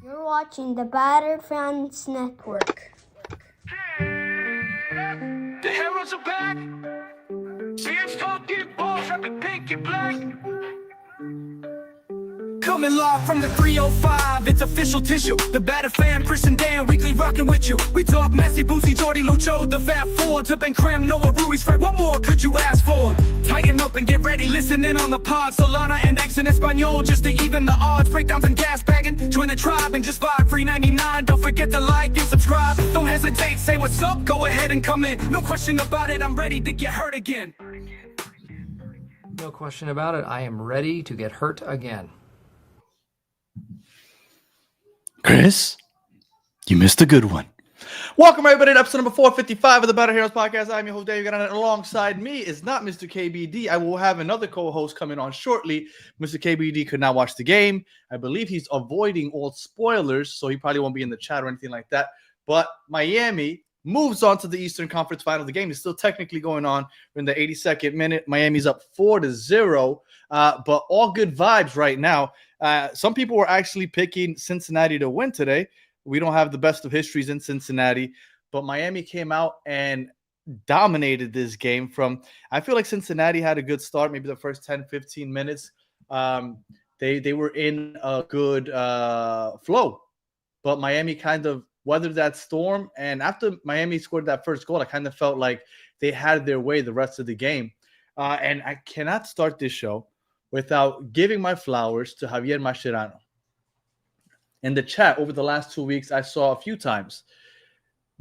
You're watching the Battered Fans Network. The heroes are back. See it's fucking balls from the pink and black. Coming live from the 305, it's official tissue. The Batter Fan, Chris and Dan, weekly rocking with you. We talk Messi, Boosie, Jordy, Lucho, the Fat Four, to Ben Cram, Noah, Ruiz, Fred. What more could you ask for? Tighten up and get ready, listen in on the pod. Solana and X in Espanol, just to even the odds. Breakdowns and gas bagging, join the tribe and just vibe. $3.99, don't forget to like and subscribe. Don't hesitate, say what's up, go ahead and come in. No question about it, I'm ready to get hurt again. No question about it, I am ready to get hurt again. Chris, you missed a good one. Welcome, everybody, to episode number 455 of the Better Heroes Podcast. I'm your host, Dave. Alongside me is not Mr. KBD. I will have another co-host coming on shortly. Mr. KBD could not watch the game. I believe he's avoiding all spoilers, so he probably won't be in the chat or anything like that. But Miami moves on to the Eastern Conference Final. The game is still technically going on. We're in the 82nd minute. Miami's up 4-0, but all good vibes right now. Some people were actually picking Cincinnati to win today. We don't have the best of histories in Cincinnati, but Miami came out and dominated this game. I feel like Cincinnati had a good start, maybe the first 10, 15 minutes. They were in a good flow, but Miami kind of weathered that storm. And after Miami scored that first goal, I kind of felt like they had their way the rest of the game. And I cannot start this show without giving my flowers to Javier Mascherano. In the chat over the last 2 weeks, I saw a few times,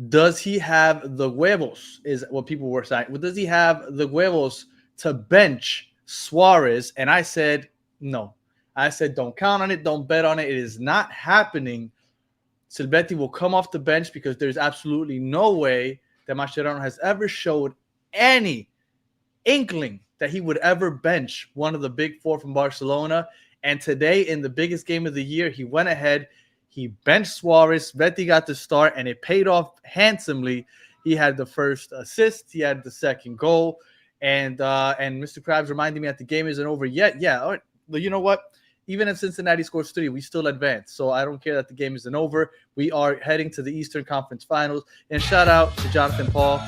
does he have the huevos, is what people were saying. Well, does he have the huevos to bench Suarez? And I said, no. I said, don't count on it. Don't bet on it. It is not happening. Silvetti will come off the bench because there's absolutely no way that Mascherano has ever showed any inkling that he would ever bench one of the big four from Barcelona. And today, in the biggest game of the year, he went ahead, he benched Suarez, Vetti got the start, and it paid off handsomely. He had the first assist, he had the second goal, and Mr. Krabs reminded me that the game isn't over yet. Yeah, all right. But you know what? Even if Cincinnati scores 3, we still advance. So I don't care that the game isn't over. We are heading to the Eastern Conference Finals. And shout out to Jonathan Paul.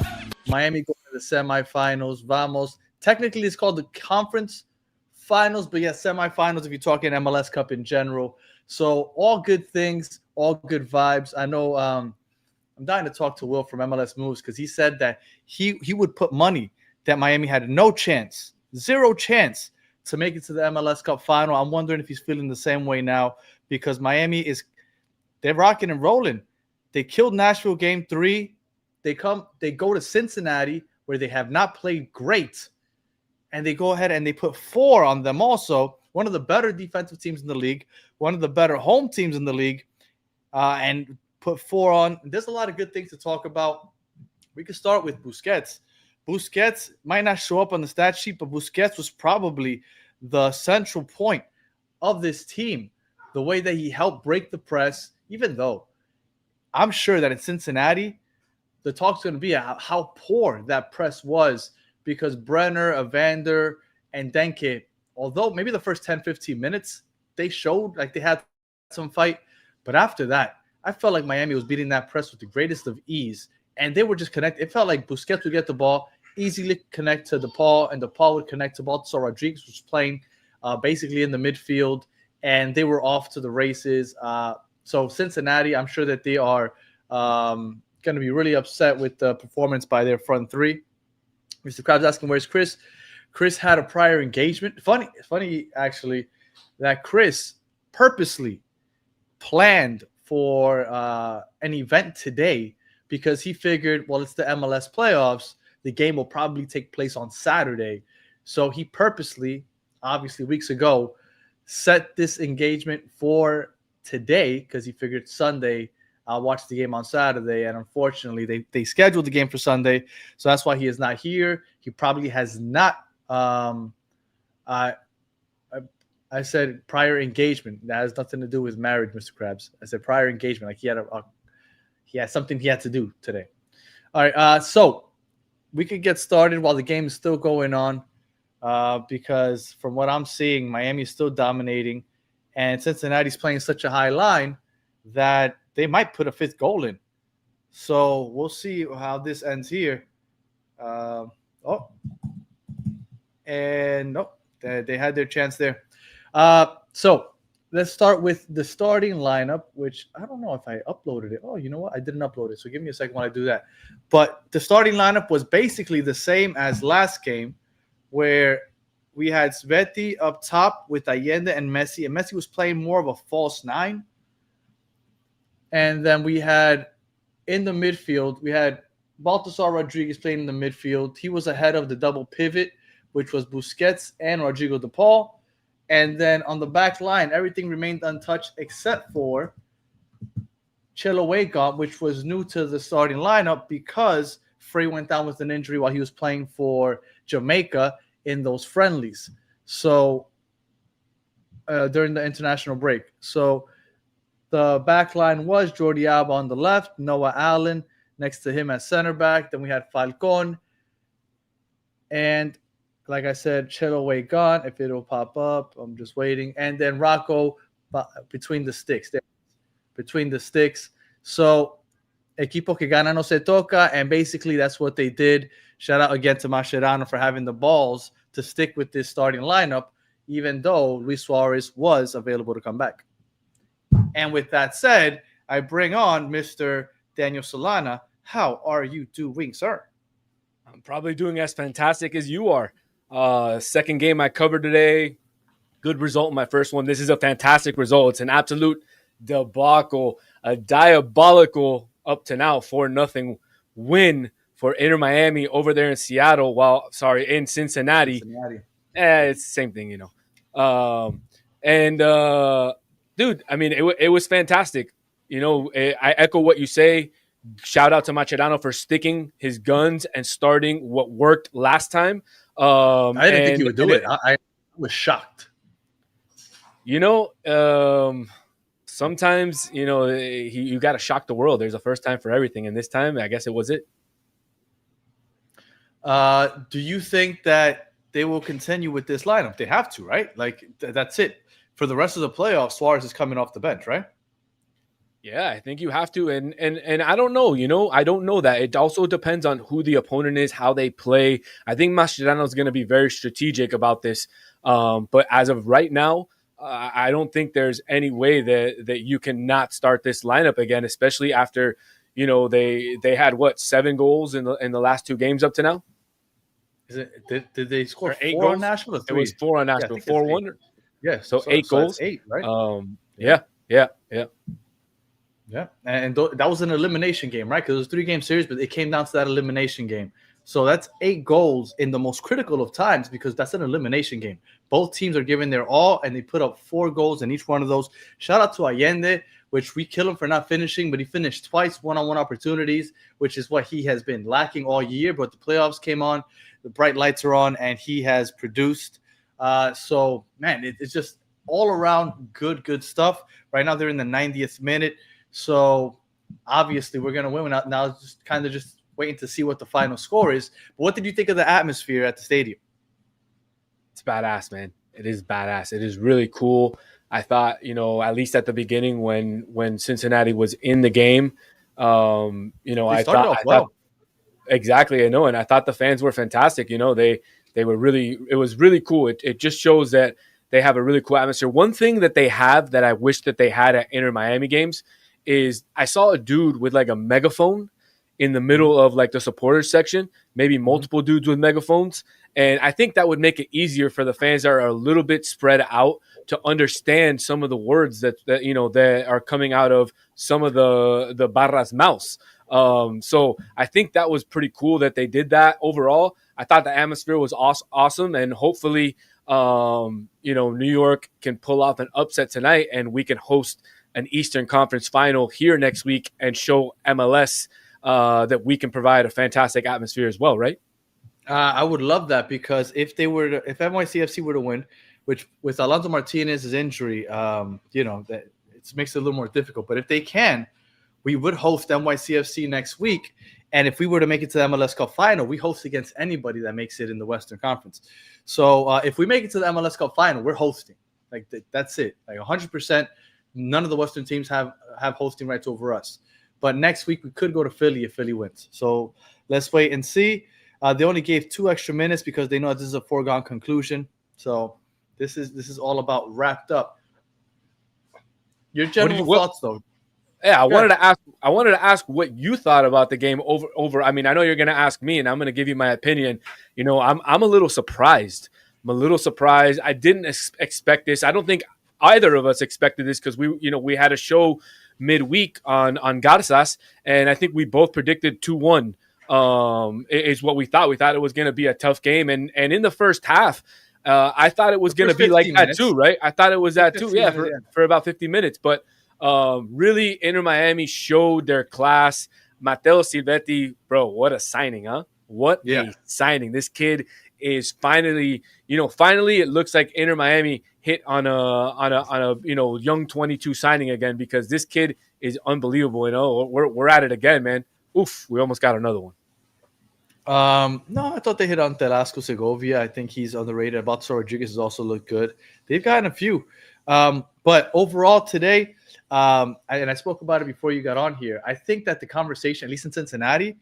Miami going to the semifinals. Vamos. Technically, it's called the Conference Finals, but yeah, semifinals if you're talking MLS Cup in general. So all good things, all good vibes. I know I'm dying to talk to Will from MLS Moves because he said that he would put money that Miami had no chance, zero chance to make it to the MLS Cup final. I'm wondering if he's feeling the same way now because Miami they're rocking and rolling. They killed Nashville game 3. They go to Cincinnati where they have not played great. And they go ahead and they put 4 on them also. One of the better defensive teams in the league, one of the better home teams in the league, and put 4 on. There's a lot of good things to talk about. We could start with Busquets. Busquets might not show up on the stat sheet, but Busquets was probably the central point of this team. The way that he helped break the press, even though I'm sure that in Cincinnati, the talk's going to be how poor that press was. Because Brenner, Evander, and Denke, although maybe the first 10, 15 minutes, they showed like they had some fight. But after that, I felt like Miami was beating that press with the greatest of ease. And they were just connected. It felt like Busquets would get the ball, easily connect to DePaul, and DePaul would connect to ball. So Rodriguez was playing basically in the midfield, and they were off to the races. So Cincinnati, I'm sure that they are going to be really upset with the performance by their front three. Mr. Krabs asking, where's Chris? Chris had a prior engagement. Funny actually, that Chris purposely planned for an event today because he figured, well, it's the MLS playoffs. The game will probably take place on Saturday. So he purposely, obviously weeks ago, set this engagement for today because he figured Sunday I'll watch the game on Saturday, and unfortunately, they scheduled the game for Sunday, so that's why he is not here. He probably has not. I said prior engagement. That has nothing to do with marriage, Mr. Krabs. I said prior engagement, like he had something he had to do today. All right, so we could get started while the game is still going on, because from what I'm seeing, Miami is still dominating, and Cincinnati's playing such a high line that they might put a fifth goal in. So we'll see how this ends here. Oh, and nope, they had their chance there. So let's start with the starting lineup, which I don't know if I uploaded it. Oh, you know what? I didn't upload it. So give me a second while I do that. But the starting lineup was basically the same as last game, where we had Sveti up top with Allende and Messi. And Messi was playing more of a false nine. And then we had in the midfield, we had Baltasar Rodriguez playing in the midfield. He was ahead of the double pivot, which was Busquets and Rodrigo de Paul. And then on the back line, everything remained untouched except for Chelo Wagon, which was new to the starting lineup because Frey went down with an injury while he was playing for Jamaica in those friendlies. So during the international break. So the back line was Jordi Alba on the left, Noah Allen next to him at center back. Then we had Falcon. And like I said, Chelo Wagon, if it'll pop up, I'm just waiting. And then Rocco between the sticks. Between the sticks. So equipo que gana no se toca. And basically that's what they did. Shout out again to Mascherano for having the balls to stick with this starting lineup, even though Luis Suarez was available to come back. And with that said, I bring on Mr. Daniel Solana. How are you doing, sir? I'm probably doing as fantastic as you are. Second game I covered today. Good result in my first one. This is a fantastic result. It's an absolute debacle, a diabolical up to now 4-0 win for Inter Miami over there in Seattle. In Cincinnati. It's the same thing, you know. Dude, I mean, it was fantastic. You know, I echo what you say. Shout out to Mascherano for sticking his guns and starting what worked last time. I didn't think he would do it. I was shocked. You know, sometimes, you know, you got to shock the world. There's a first time for everything. And this time, I guess it was it. Do you think that they will continue with this lineup? They have to, right? Like, that's it. For the rest of the playoffs, Suarez is coming off the bench, right? Yeah, I think you have to. And I don't know, you know, I don't know that. It also depends on who the opponent is, how they play. I think Mascherano is going to be very strategic about this. But as of right now, I don't think there's any way that you cannot start this lineup again, especially after, you know, they had, 7 goals in the last 2 games up to now? Did they score 8 4 goals? on Nashville? Or 3? It was 4 on Nashville. 4-1? Yeah. So 8 goals. 8, right? Yeah. Yeah. And that was an elimination game, right? Because it was a 3-game series, but it came down to that elimination game. So that's 8 goals in the most critical of times because that's an elimination game. Both teams are giving their all, and they put up 4 goals in each one of those. Shout out to Allende, which we kill him for not finishing, but he finished twice one-on-one opportunities, which is what he has been lacking all year. But the playoffs came on, the bright lights are on, and he has produced. So, man, it's just all around good stuff. Right now they're in the 90th minute. So, obviously, we're going to win. Now just kind of just waiting to see what the final score is. But what did you think of the atmosphere at the stadium? It's badass, man. It is badass. It is really cool. I thought, you know, at least at the beginning when Cincinnati was in the game, you know, I thought exactly, I know, and I thought the fans were fantastic. You know, they were really, it was really cool. It just shows that they have a really cool atmosphere. One thing that they have that I wish that they had at Inter Miami games is I saw a dude with like a megaphone in the middle of like the supporters section, maybe multiple dudes with megaphones. And I think that would make it easier for the fans that are a little bit spread out to understand some of the words that you know, that are coming out of some of the Barra's mouths. So I think that was pretty cool that they did that. Overall, I thought the atmosphere was awesome. And hopefully, you know, New York can pull off an upset tonight and we can host an Eastern Conference final here next week and show MLS that we can provide a fantastic atmosphere as well, right? I would love that because if NYCFC were to win, which with Alonso Martinez's injury, you know, that it makes it a little more difficult. But if they can, we would host NYCFC next week. And if we were to make it to the MLS Cup final, we host against anybody that makes it in the Western Conference. So if we make it to the MLS Cup final, we're hosting. Like that's it. Like 100%. none of the Western teams have hosting rights over us. But next week we could go to Philly if Philly wins. So let's wait and see. They only gave 2 extra minutes because they know this is a foregone conclusion. So this is all about wrapped up. Your general thoughts, though. Yeah, I wanted to ask what you thought about the game over. I mean, I know you're going to ask me, and I'm going to give you my opinion. You know, I'm a little surprised. I didn't expect this. I don't think either of us expected this because we had a show midweek on Garzas, and I think we both predicted 2-1. Is what we thought. We thought it was going to be a tough game, and in the first half, I thought it was going to be like that too, right? I thought it was that too, for about 50 minutes, but. Really, Inter Miami showed their class. Matteo Silvetti, bro, what a signing, huh? What a signing. This kid is finally it looks like Inter Miami hit on a young 22 signing again because this kid is unbelievable. You know, we're at it again, man. Oof, we almost got another one. No, I thought they hit on Telasco Segovia. I think he's underrated. Baltasar Rodriguez has also looked good. They've gotten a few. But overall today, and I spoke about it before you got on here, I think that the conversation, at least in Cincinnati,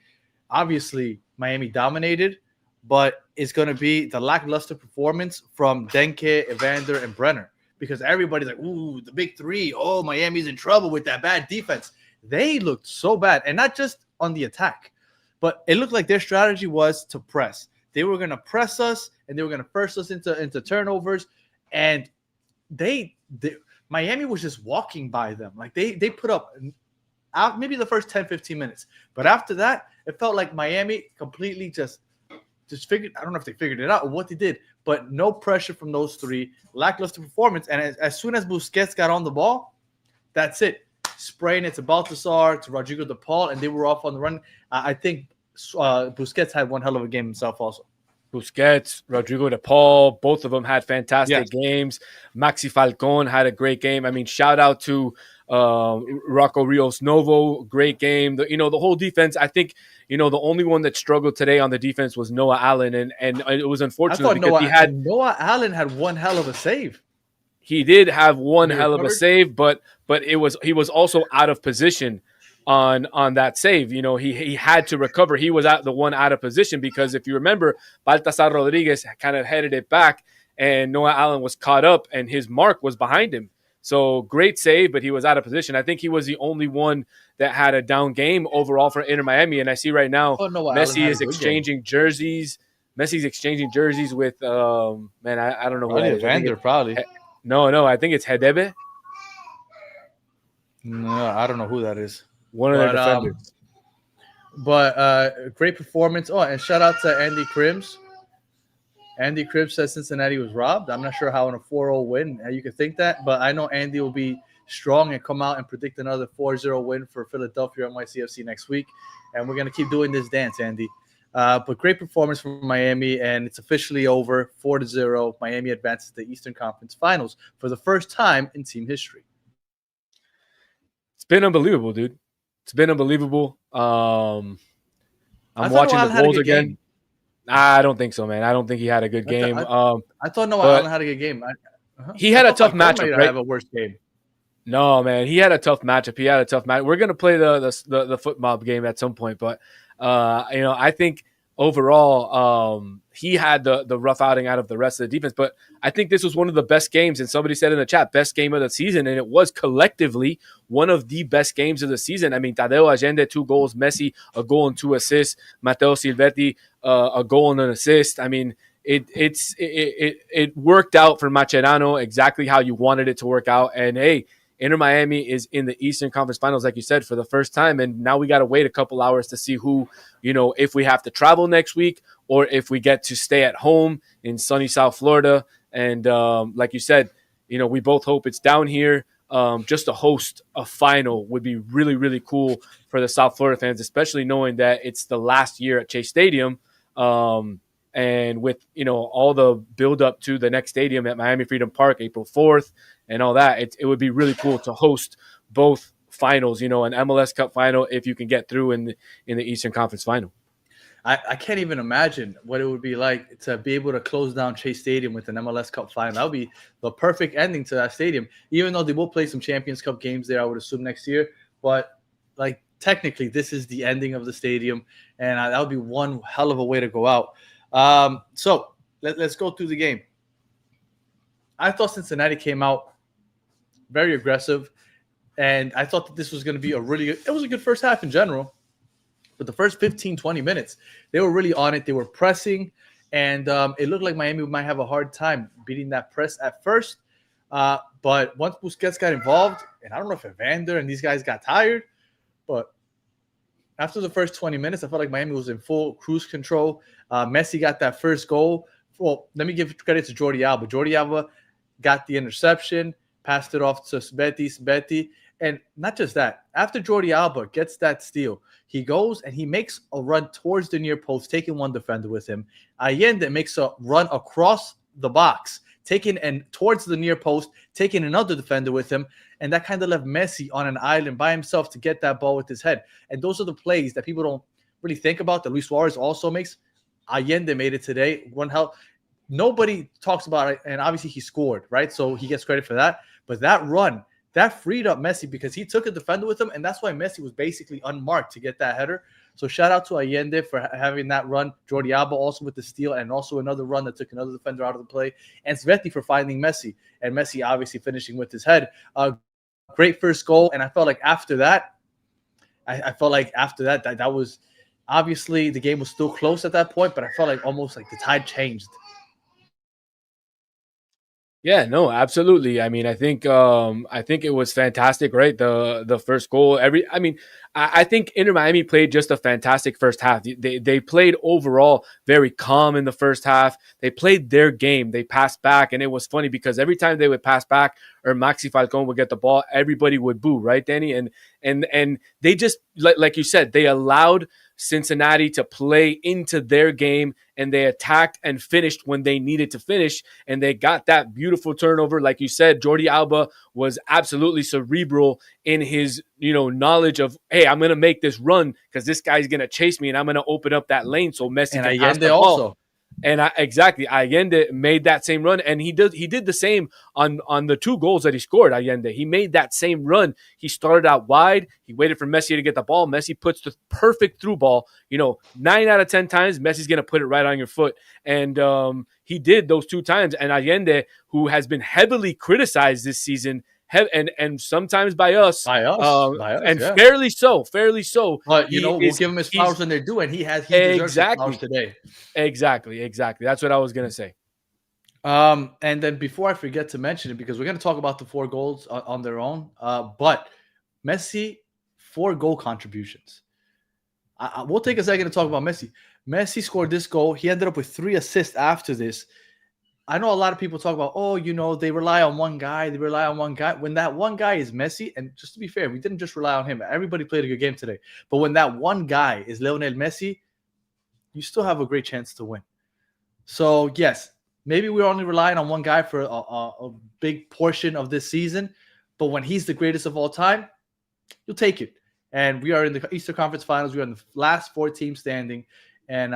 obviously Miami dominated, but it's going to be the lackluster performance from Denke, Evander, and Brenner because everybody's like, ooh, the big three. Oh, Miami's in trouble with that bad defense. They looked so bad, and not just on the attack, but it looked like their strategy was to press. They were going to press us, and they were going to force us into turnovers, and Miami was just walking by them. Like they put up out maybe the first 10, 15 minutes. But after that, it felt like Miami completely just figured, I don't know if they figured it out or what they did, but no pressure from those three, lackluster performance. And as soon as Busquets got on the ball, that's it. Spraying it to Baltasar, to Rodrigo de Paul, and they were off on the run. I think Busquets had one hell of a game himself also. Busquets, Rodrigo de Paul, both of them had fantastic games. Maxi Falcon had a great game. I mean, shout out to Rocco Rios Novo, great game. The whole defense, I think, the only one that struggled today on the defense was Noah Allen, and it was unfortunate because Noah Allen had one hell of a save. He did have one hell of a save, but he was also out of position on that save. He had to recover. He was the one out of position because if you remember, Baltasar Rodriguez kind of headed it back and Noah Allen was caught up and his mark was behind him. So great save, but he was out of position. I think he was the only one that had a down game overall for Inter Miami. And I see right now Messi is exchanging jerseys. Messi's exchanging jerseys with I don't know who that is. Evander, probably. No, I think it's Hedebe. No, I don't know who that is. One of their defenders. But great performance. Oh, and shout out to Andy Crims. Andy Crims says Cincinnati was robbed. I'm not sure how in a 4-0 win you could think that, but I know Andy will be strong and come out and predict another 4-0 win for Philadelphia NYCFC next week. And we're going to keep doing this dance, Andy. But great performance from Miami, and it's officially over, 4-0. Miami advances to the Eastern Conference Finals for the first time in team history. It's been unbelievable, dude. It's been unbelievable. I'm watching the goals again. Game. I don't think so, man. I don't think he had a good game. I thought Noah Allen had a good game. He had a tough matchup, right? Have a worse game. No, man. He had a tough matchup. We're gonna play the foot mob game at some point, but I think overall, he had the rough outing out of the rest of the defense. But I think this was one of the best games, and somebody said in the chat, best game of the season, and it was collectively one of the best games of the season. I mean, Tadeo Allende, 2 goals, Messi, a goal and 2 assists, Matteo Silvetti, a goal and an assist. I mean, it worked out for Mascherano exactly how you wanted it to work out. And hey, Inter Miami is in the Eastern Conference Finals, like you said, for the first time. And now we got to wait a couple hours to see who, if we have to travel next week or if we get to stay at home in sunny South Florida. And like you said, we both hope it's down here. Just to host a final would be really, really cool for the South Florida fans, especially knowing that it's the last year at Chase Stadium. And with, all the build up to the next stadium at Miami Freedom Park, April 4th and all that, it would be really cool to host both finals, an MLS Cup final if you can get through in the Eastern Conference final. I can't even imagine what it would be like to be able to close down Chase Stadium with an MLS Cup final. That would be the perfect ending to that stadium, even though they will play some Champions Cup games there, I would assume, next year. But, like, technically, this is the ending of the stadium, and that would be one hell of a way to go out. So let's go through the game. I thought Cincinnati came out very aggressive, and I thought that this was going to be it was a good first half in general. But the first 15, 20 minutes, they were really on it. They were pressing, and it looked like Miami might have a hard time beating that press at first. But once Busquets got involved, and I don't know if Evander and these guys got tired, but after the first 20 minutes, I felt like Miami was in full cruise control. Messi got that first goal. Well, let me give credit to Jordi Alba. Jordi Alba got the interception, passed it off to Sbetti. And not just that, after Jordi Alba gets that steal, he goes and he makes a run towards the near post, taking one defender with him. Allende makes a run across the box, taking and towards the near post, taking another defender with him. And that kind of left Messi on an island by himself to get that ball with his head. And those are the plays that people don't really think about that Luis Suarez also makes. Allende made it today. One hell. Nobody talks about it, and obviously he scored, right? So he gets credit for that. But that run, that freed up Messi because he took a defender with him, and that's why Messi was basically unmarked to get that header. So shout out to Allende for having that run. Jordi Alba also with the steal, and also another run that took another defender out of the play. And Sbetti for finding Messi, and Messi obviously finishing with his head. Great first goal, and I felt like after that, that was obviously the game was still close at that point, but I felt like almost like the tide changed. Yeah, no, absolutely. I mean, I think it was fantastic, right? The first goal. I think Inter Miami played just a fantastic first half. They played overall very calm in the first half. They played their game. They passed back, and it was funny because every time they would pass back or Maxi Falcon would get the ball, everybody would boo, right, Danny? And they just like you said, they allowed Cincinnati to play into their game, and they attacked and finished when they needed to finish, and they got that beautiful turnover. Like you said, Jordi Alba was absolutely cerebral in his, knowledge of, hey, I'm going to make this run because this guy's going to chase me, and I'm going to open up that lane so Messi can pass the ball. Also. And Allende made that same run, and he did the same on the two goals that he scored. Allende, he made that same run. He started out wide. He waited for Messi to get the ball. Messi puts the perfect through ball. 9 out of 10 times, Messi's going to put it right on your foot. And he did those 2 times. And Allende, who has been heavily criticized this season, and sometimes by us, and yeah. fairly so. But we'll give him his flowers when they're due, and he deserves his flowers today. Exactly. That's what I was gonna say. And then before I forget to mention it, because we're gonna talk about the 4 goals on their own, but Messi 4 goal contributions. We'll take a second to talk about Messi. Messi scored this goal. He ended up with 3 assists after this. I know a lot of people talk about, they rely on one guy. When that one guy is Messi, and just to be fair, we didn't just rely on him. Everybody played a good game today. But when that one guy is Lionel Messi, you still have a great chance to win. So, yes, maybe we're only relying on one guy for a big portion of this season. But when he's the greatest of all time, you'll take it. And we are in the Eastern Conference Finals. We are in the last 4 teams standing. And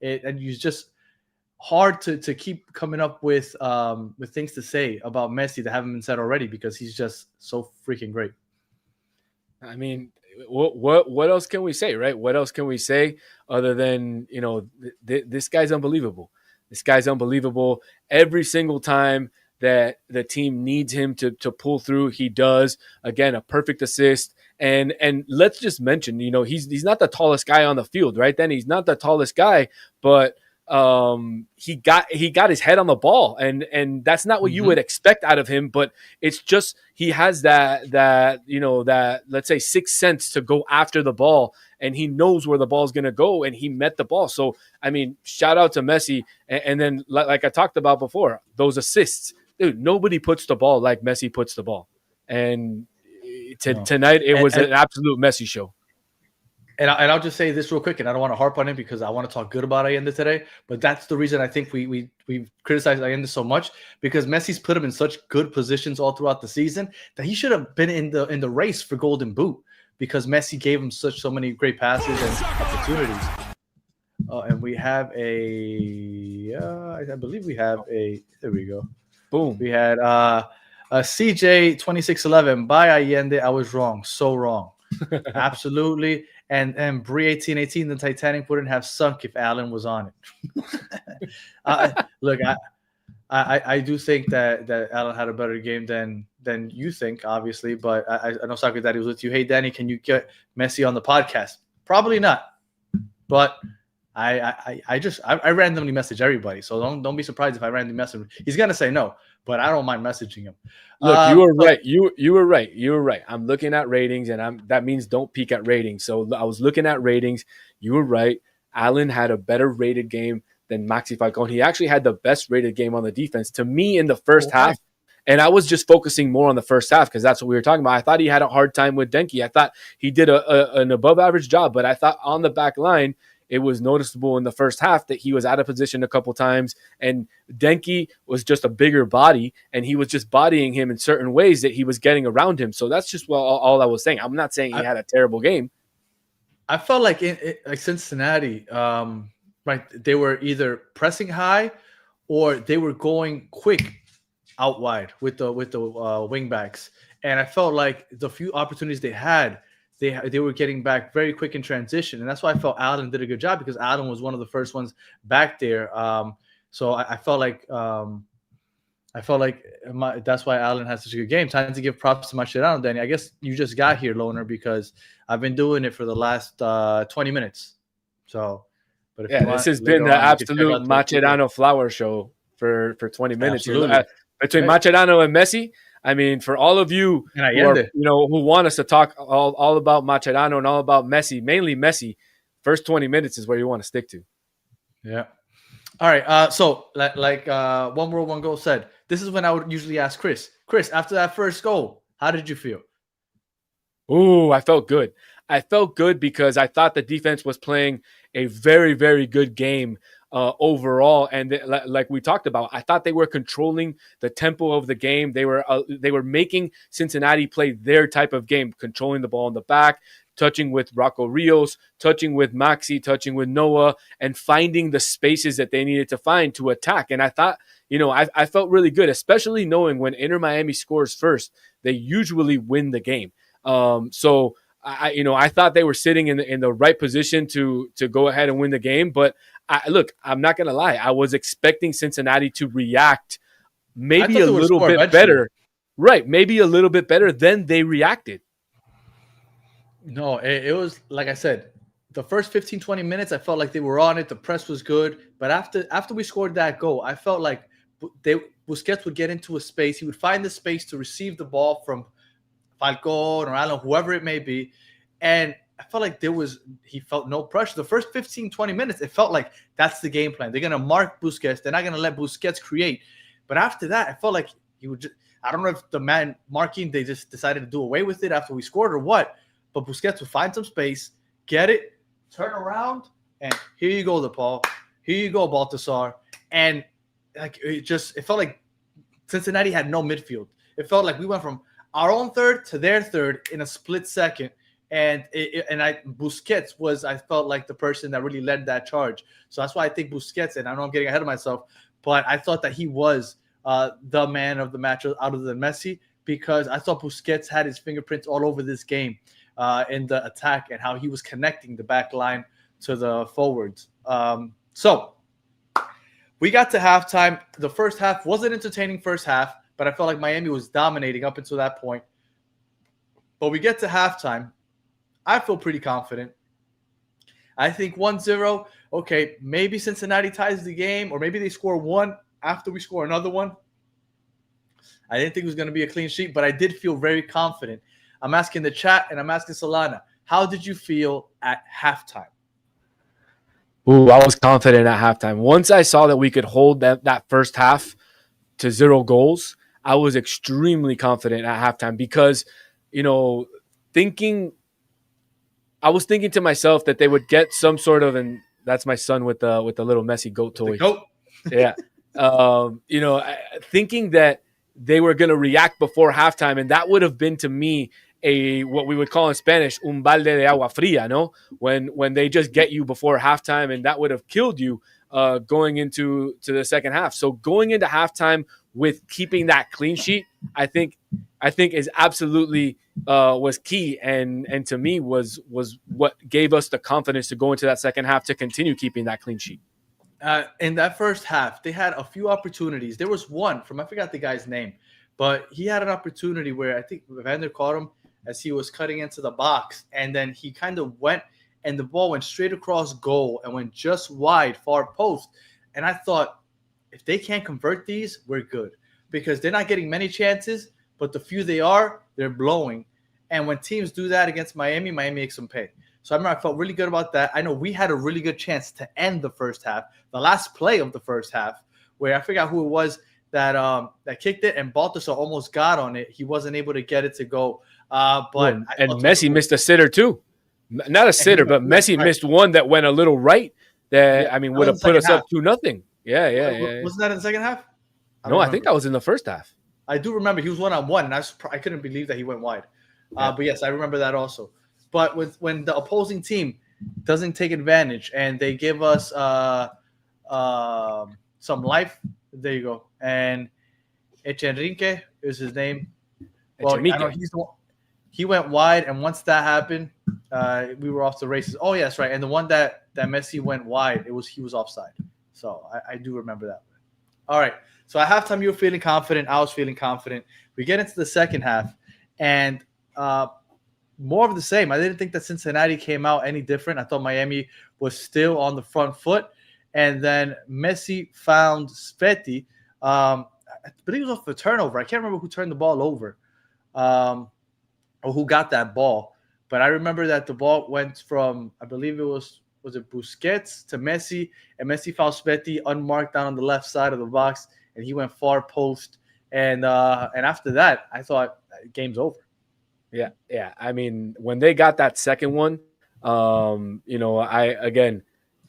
you just – hard to keep coming up with things to say about Messi that haven't been said already because he's just so freaking great. I mean, what else can we say, right? What else can we say other than, this guy's unbelievable. This guy's unbelievable. Every single time that the team needs him to pull through, he does. Again, a perfect assist. And let's just mention, he's not the tallest guy on the field, right? Then he's not the tallest guy, but he got his head on the ball, and that's not what you would expect out of him, but it's just he has that let's say 6th sense to go after the ball, and he knows where the ball's going to go, and he met the ball. So I mean, shout out to Messi. And then like I talked about before, those assists, dude, nobody puts the ball like Messi puts the ball, and tonight it was an absolute Messi show. And I'll just say this real quick, and I don't want to harp on it because I want to talk good about Allende today. But that's the reason I think we've criticized Allende so much, because Messi's put him in such good positions all throughout the season that he should have been in the race for Golden Boot, because Messi gave him so many great passes and opportunities. And we have I believe we have a. There we go. Boom. We had a CJ 2611 by Allende. I was wrong, so wrong, absolutely. And Bree 1818, the Titanic wouldn't have sunk if Allen was on it. Look, I do think that Allen had a better game than you think, obviously. But I know Soccer Daddy was with you. Hey, Danny, can you get Messi on the podcast? Probably not. But I randomly message everybody, so don't be surprised if I randomly message him. He's gonna say no, but I don't mind messaging him. Look, you were right. You were right. You were right. I'm looking at ratings, and that means don't peek at ratings. So I was looking at ratings. You were right. Allen had a better rated game than Maxi Falcone. He actually had the best rated game on the defense to me in the first half. And I was just focusing more on the first half because that's what we were talking about. I thought he had a hard time with Denki. I thought he did an above average job, but I thought on the back line, it was noticeable in the first half that he was out of position a couple times, and Denki was just a bigger body, and he was just bodying him in certain ways that he was getting around him. So that's just all I was saying. I'm not saying he had a terrible game. I felt like like Cincinnati, right? They were either pressing high or they were going quick out wide with the wing backs, and I felt like the few opportunities they had. They were getting back very quick in transition, and that's why I felt Allen did a good job because Allen was one of the first ones back there. So I felt like that's why Allen has such a good game. Time to give props to Mascherano, Danny. I guess you just got here, Loner, because I've been doing it for the last 20 minutes. So, but if this has been the absolute Mascherano flower show for 20 minutes. Between Mascherano and Messi. I mean, for all of you who want us to talk all about Mascherano and all about Messi, mainly Messi, first 20 minutes is where you want to stick to. Yeah. All right. So like One World, One Goal said, this is when I would usually ask Chris. Chris, after that first goal, how did you feel? Ooh, I felt good. I felt good because I thought the defense was playing a very, very good game overall, and like we talked about, I thought they were controlling the tempo of the game. They were making Cincinnati play their type of game, controlling the ball in the back, touching with Rocco Rios, touching with Maxi, touching with Noah, and finding the spaces that they needed to find to attack. And I thought, I felt really good, especially knowing when Inter Miami scores first, they usually win the game. So I thought they were sitting in the right position to go ahead and win the game. But I'm not going to lie. I was expecting Cincinnati to react maybe a little bit better. Right. Maybe a little bit better than they reacted. No, it was, like I said, the first 15, 20 minutes, I felt like they were on it. The press was good. But after we scored that goal, I felt like Busquets would get into a space. He would find the space to receive the ball from Falcone or Allen, whoever it may be. And I felt like he felt no pressure. The first 15, 20 minutes, it felt like that's the game plan. They're going to mark Busquets. They're not going to let Busquets create. But after that, I felt like he would I don't know if the man marking, they just decided to do away with it after we scored or what. But Busquets would find some space, get it, turn around, and here you go, DePaul. Here you go, Baltasar. And it felt like Cincinnati had no midfield. It felt like we went from our own third to their third in a split second. And Busquets was, I felt like, the person that really led that charge. So that's why I think Busquets, and I know I'm getting ahead of myself, but I thought that he was the man of the match other than Messi, because I thought Busquets had his fingerprints all over this game in the attack and how he was connecting the back line to the forwards. So we got to halftime. The first half was an entertaining first half, but I felt like Miami was dominating up until that point. But we get to halftime. I feel pretty confident. I think 1-0, okay, maybe Cincinnati ties the game, or maybe they score one after we score another one. I didn't think it was going to be a clean sheet, but I did feel very confident. I'm asking the chat, and I'm asking Solana, how did you feel at halftime? Ooh, I was confident at halftime. Once I saw that we could hold that first half to 0 goals, I was extremely confident at halftime because, I was thinking to myself that they would get some sort of, and that's my son with the little Messi goat toy. Yeah. Thinking that they were going to react before halftime, and that would have been to me what we would call in Spanish un balde de agua fría, no? When they just get you before halftime, and that would have killed you going into the second half. So going into halftime with keeping that clean sheet, I think is absolutely was key, and to me was what gave us the confidence to go into that second half to continue keeping that clean sheet. In that first half, they had a few opportunities. There was one from, I forgot the guy's name, but he had an opportunity where I think Vander caught him as he was cutting into the box, and then he kind of went, and the ball went straight across goal and went just wide, far post. And I thought, if they can't convert these, we're good, because they're not getting many chances, but the few they are, they're blowing. And when teams do that against Miami, Miami makes them pay. So I remember I felt really good about that. I know we had a really good chance to end the first half, the last play of the first half, where I forgot who it was that kicked it, and Baltasar almost got on it. He wasn't able to get it to go. And Messi missed a sitter too. Not a sitter, but Messi missed one that went a little right. That would have put us up 2-0. Yeah. Wasn't that in the second half? I think that was in the first half. I do remember he was 1-on-1, and I couldn't believe that he went wide. But yes, I remember that also. But when the opposing team doesn't take advantage and they give us some life, there you go. And Echenrique is his name. Well, I know he went wide, and once that happened, we were off the races. Oh, yes, right. And the one that Messi went wide, he was offside. So I do remember that. All right. So at halftime, you were feeling confident. I was feeling confident. We get into the second half, and more of the same. I didn't think that Cincinnati came out any different. I thought Miami was still on the front foot. And then Messi found Spetti. I believe it was off the turnover. I can't remember who turned the ball over or who got that ball. But I remember that the ball went from, I believe it was it Busquets to Messi, and Messi found Spetti unmarked down on the left side of the box, and he went far post. And after that, I thought game's over. Yeah. I mean, when they got that second one,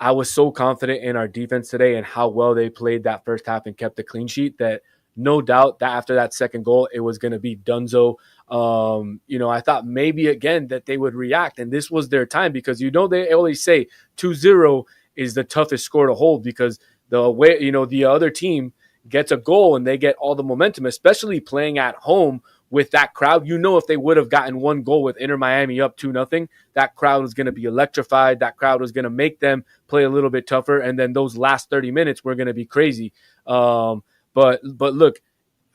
I was so confident in our defense today and how well they played that first half and kept the clean sheet that no doubt that after that second goal, it was going to be donezo. I thought maybe again that they would react, and this was their time, because they always say 2-0 is the toughest score to hold, because the way the other team gets a goal and they get all the momentum, especially playing at home with that crowd. If they would have gotten one goal with Inter Miami up 2-0, that crowd was going to be electrified. That crowd was going to make them play a little bit tougher, and then those last 30 minutes were going to be crazy. But look,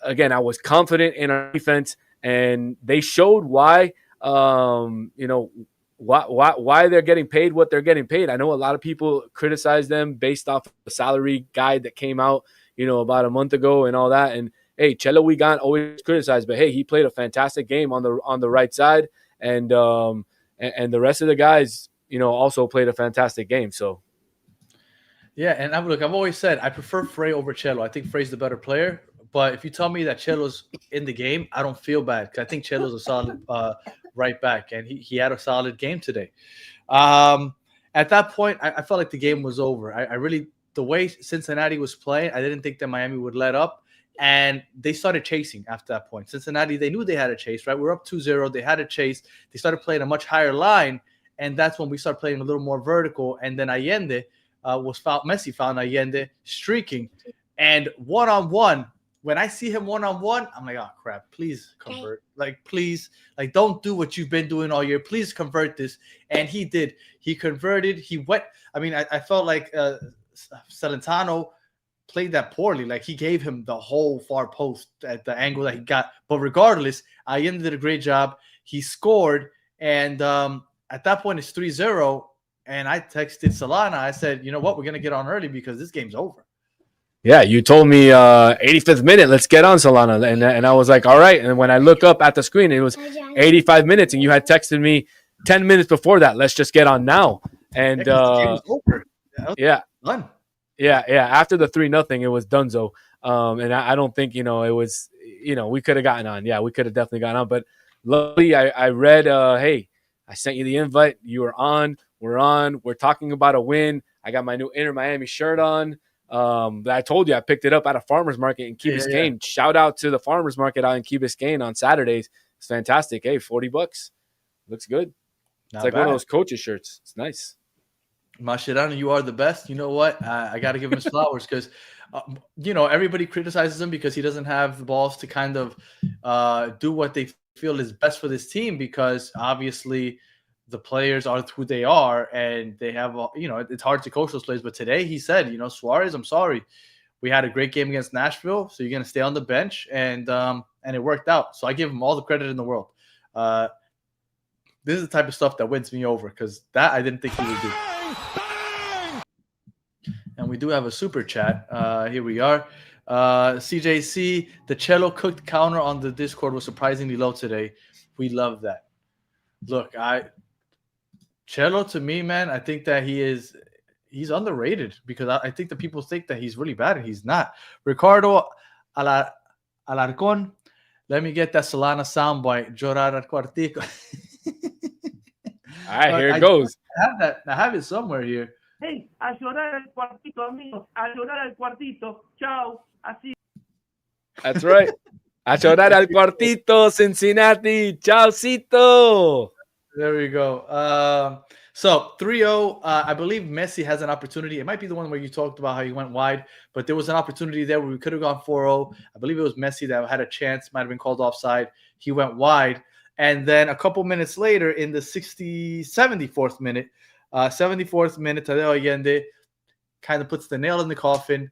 again, I was confident in our defense, and they showed why they're getting paid what they're getting paid. I know a lot of people criticize them based off the salary guide that came out, about a month ago and all that. And hey, Chelo Wigan always criticized, but hey, he played a fantastic game on the right side, and the rest of the guys, also played a fantastic game. So. Yeah, and I've always said I prefer Frey over Chelo. I think Frey's the better player. But if you tell me that Chelo's in the game, I don't feel bad, because I think Chelo's a solid right back, and he had a solid game today. At that point, I felt like the game was over. I really, the way Cincinnati was playing, I didn't think that Miami would let up, and they started chasing after that point. Cincinnati, they knew they had a chase, right? We're up 2-0. They had a chase. They started playing a much higher line, and that's when we started playing a little more vertical, and then Allende Messi found Allende streaking, and one-on-one. When I see him one-on-one, I'm like, oh, crap, please convert. Please, don't do what you've been doing all year. Please convert this. And he did. He converted. He went. I felt like Celentano played that poorly. He gave him the whole far post at the angle that he got. But regardless, Allende did a great job. He scored. And at that point, it's 3-0. And I texted Solana. I said, you know what? We're going to get on early because this game's over. Yeah, you told me 85th minute, let's get on, Solana. And I was like, all right. And when I look up at the screen, it was 85 minutes. And you had texted me 10 minutes before that, let's just get on now. And yeah. Done. Yeah. After the 3-0, it was donezo. And I don't think, it was, we could have gotten on. Yeah, we could have definitely gotten on. But luckily, I read, hey, I sent you the invite. You were on. We're on. We're talking about a win. I got my new Inter Miami shirt on. That I told you I picked it up at a farmer's market in Key Biscayne. Shout out to the farmer's market out in Key Biscayne on Saturdays. It's fantastic. Hey, $40. Looks good. It's like one of those coaches shirts. It's nice. Mascherano, you are the best. You know what? I got to give him his flowers because, everybody criticizes him because he doesn't have the balls to kind of do what they feel is best for this team because obviously the players are who they are and they have, it's hard to coach those players. But today he said, Suarez, I'm sorry. We had a great game against Nashville, so you're going to stay on the bench, and it worked out. So I give him all the credit in the world. This is the type of stuff that wins me over because that I didn't think he would do. And we do have a super chat. Here we are. CJC, the cello cooked counter on the Discord was surprisingly low today. We love that. Look, cello to me, man, I think that he's underrated because I think that people think that he's really bad and he's not. Ricardo Alarcon, let me get that Solana soundbite. Llorar al cuartico. All right, here it goes. I have it somewhere here. Hey, a llorar al cuartito, amigos. A llorar al cuartito. Chao. Así. That's right. A llorar al cuartito, Cincinnati. Chaucito. There we go. So 3-0, I believe Messi has an opportunity. It might be the one where you talked about how he went wide, but there was an opportunity there where we could have gone 4-0. I believe it was Messi that had a chance, might have been called offside. He went wide. And then a couple minutes later in the 74th minute, Tadeo Allende kind of puts the nail in the coffin.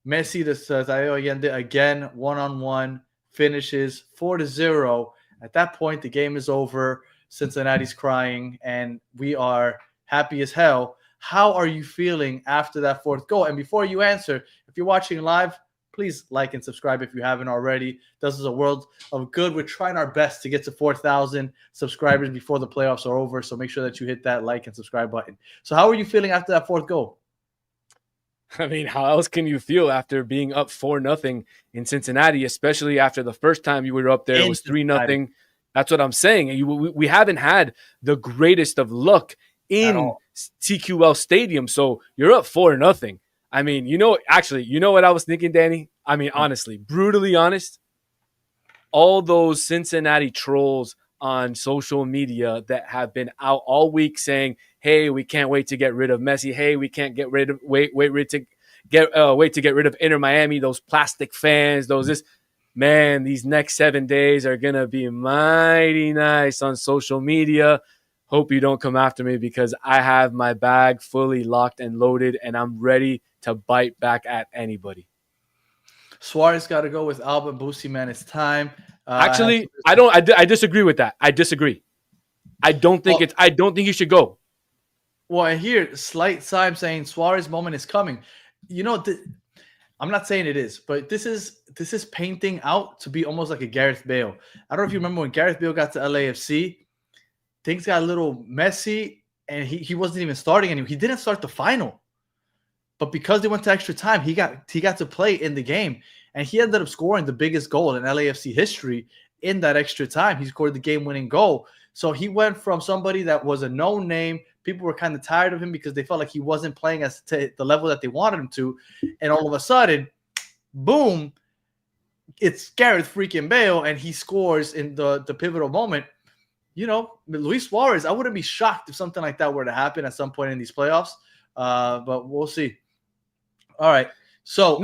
Messi to Tadeo Allende again, one-on-one, finishes 4-0. At that point, the game is over. Cincinnati's crying, and we are happy as hell. How are you feeling after that fourth goal? And before you answer, if you're watching live, please like and subscribe if you haven't already. This is a world of good. We're trying our best to get to 4,000 subscribers before the playoffs are over, so make sure that you hit that like and subscribe button. So how are you feeling after that fourth goal? I mean, how else can you feel after being up 4-0 in Cincinnati, especially after the first time you were up there, it was 3-0. That's what I'm saying. We haven't had the greatest of luck in TQL Stadium. So you're up 4-0. I mean, you know what I was thinking, Danny? I mean, honestly, brutally honest, all those Cincinnati trolls on social media that have been out all week saying, hey, we can't wait to get rid of Messi. Hey, we can't wait to get rid of Inter Miami, those plastic fans, Man, these next 7 days are going to be mighty nice on social media. Hope you don't come after me because I have my bag fully locked and loaded, and I'm ready to bite back at anybody. Suarez got to go with Alba Boosie, man. It's time. Actually, I disagree with that. I disagree. I don't think you should go. Well, I hear slight sign saying Suarez moment is coming. I'm not saying it is, but this is painting out to be almost like a Gareth Bale. I don't know if you remember when Gareth Bale got to LAFC, things got a little messy, and he wasn't even starting anymore. He didn't start the final, but because they went to extra time, he got to play in the game, and he ended up scoring the biggest goal in LAFC history in that extra time. He scored the game-winning goal. So he went from somebody that was a known name. People were kind of tired of him because they felt like he wasn't playing at the level that they wanted him to. And all of a sudden, boom, it's Gareth freaking Bale, and he scores in the pivotal moment. Luis Suarez, I wouldn't be shocked if something like that were to happen at some point in these playoffs. But we'll see. All right. So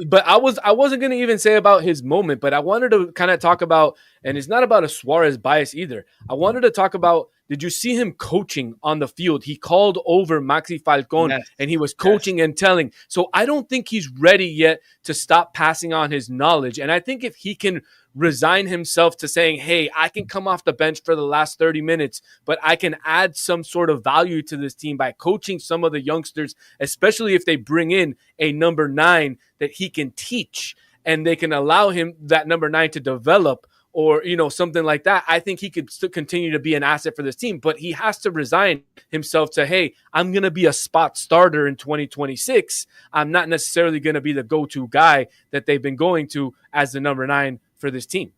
But I wasn't going to even say about his moment, but I wanted to kind of talk about, and it's not about a Suarez bias either. I wanted to talk about, did you see him coaching on the field? He called over Maxi Falcon, and he was coaching and telling. So I don't think he's ready yet to stop passing on his knowledge. And I think if he can resign himself to saying, hey, I can come off the bench for the last 30 minutes, but I can add some sort of value to this team by coaching some of the youngsters, especially if they bring in a number 9 that he can teach and they can allow him, that number 9, to develop, or, something like that. I think he could still continue to be an asset for this team, but he has to resign himself to, hey, I'm going to be a spot starter in 2026. I'm not necessarily going to be the go-to guy that they've been going to as the number 9 for this team.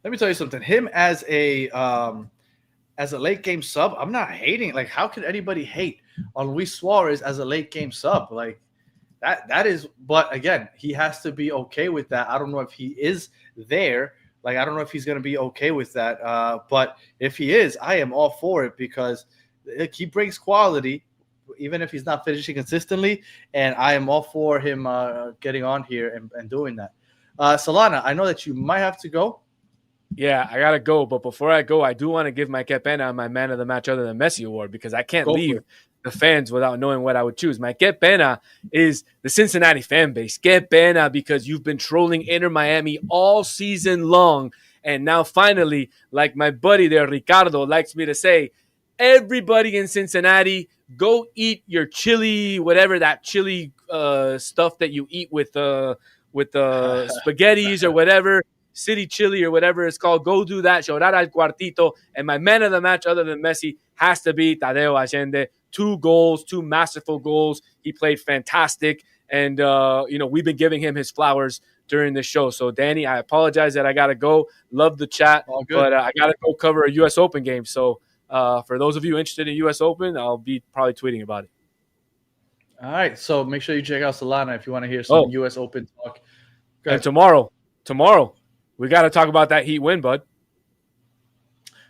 Let me tell you something. Him as a late game sub, I'm not hating. Like, how could anybody hate on Luis Suarez as a late game sub? Like, that is, but again, he has to be okay with that. I don't know if he is there. Like, I don't know if he's going to be okay with that. But if he is, I am all for it because he brings quality, even if he's not finishing consistently. And I am all for him getting on here and doing that. Solana, I know that you might have to go. Yeah, I gotta go. But before I go, I do want to give my Que Pena my man of the match other than Messi award because I can't leave the fans without knowing what I would choose. My Que Pena is the Cincinnati fan base. Que Pena because you've been trolling Inter Miami all season long. And now finally, like my buddy there, Ricardo, likes me to say, everybody in Cincinnati, go eat your chili, whatever that chili stuff that you eat with spaghettis or whatever. City Chili or whatever it's called. Go do that. Llorar al cuartito. And my man of the match, other than Messi, has to be Tadeo Allende. 2 goals, 2 masterful goals. He played fantastic. And, we've been giving him his flowers during the show. So, Danny, I apologize that I got to go. Love the chat. But I got to go cover a U.S. Open game. So, for those of you interested in U.S. Open, I'll be probably tweeting about it. All right. So, make sure you check out Solana if you want to hear some U.S. Open talk. And tomorrow, we got to talk about that Heat win, bud.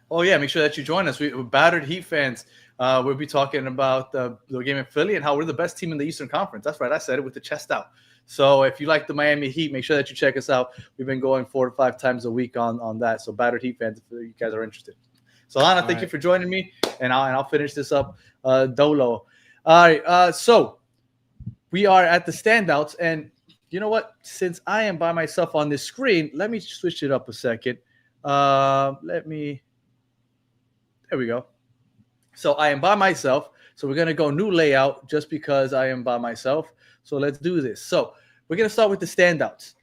Oh, yeah. Make sure that you join us. We're battered Heat fans. We'll be talking about the game in Philly and how we're the best team in the Eastern Conference. That's right. I said it with the chest out. So if you like the Miami Heat, make sure that you check us out. We've been going 4 to 5 times a week on that. So battered Heat fans, if you guys are interested. So, Lana, thank you for joining me. And I'll finish this up dolo. All right. So we are at the standouts. And you know what? Since I am by myself on this screen, let me switch it up a second. There we go. So I am by myself. So we're going to go new layout just because I am by myself. So let's do this. So we're going to start with the standouts.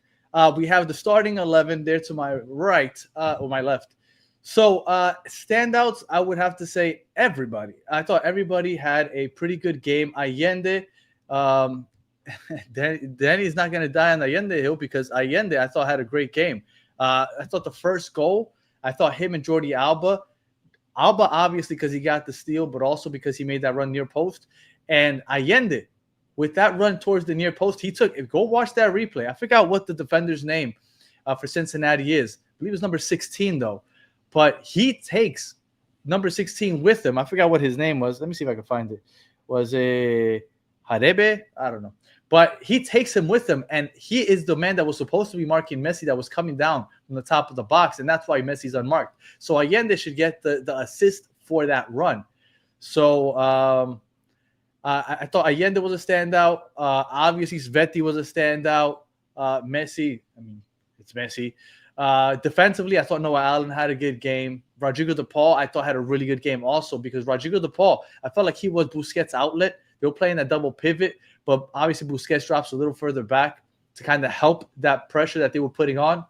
We have the starting 11 there to my right or my left. So standouts, I would have to say everybody. I thought everybody had a pretty good game. Allende, Danny's not going to die on Allende Hill because Allende, I thought, had a great game. I thought the first goal, I thought him and Jordi Alba, obviously because he got the steal, but also because he made that run near post. And Allende, with that run towards the near post, go watch that replay. I forgot what the defender's name for Cincinnati is. I believe it's number 16, though. But he takes number 16 with him. I forgot what his name was. Let me see if I can find it. Was it Harebe? I don't know. But he takes him with him, and he is the man that was supposed to be marking Messi that was coming down from the top of the box, and that's why Messi's unmarked. So Allende should get the assist for that run. So I thought Allende was a standout. Obviously, Sveti was a standout. Messi, it's Messi. Defensively, I thought Noah Allen had a good game. Rodrigo De Paul, I thought, had a really good game also because Rodrigo De Paul, I felt like he was Busquets' outlet. They were playing that double pivot, but obviously Busquets drops a little further back to kind of help that pressure that they were putting on.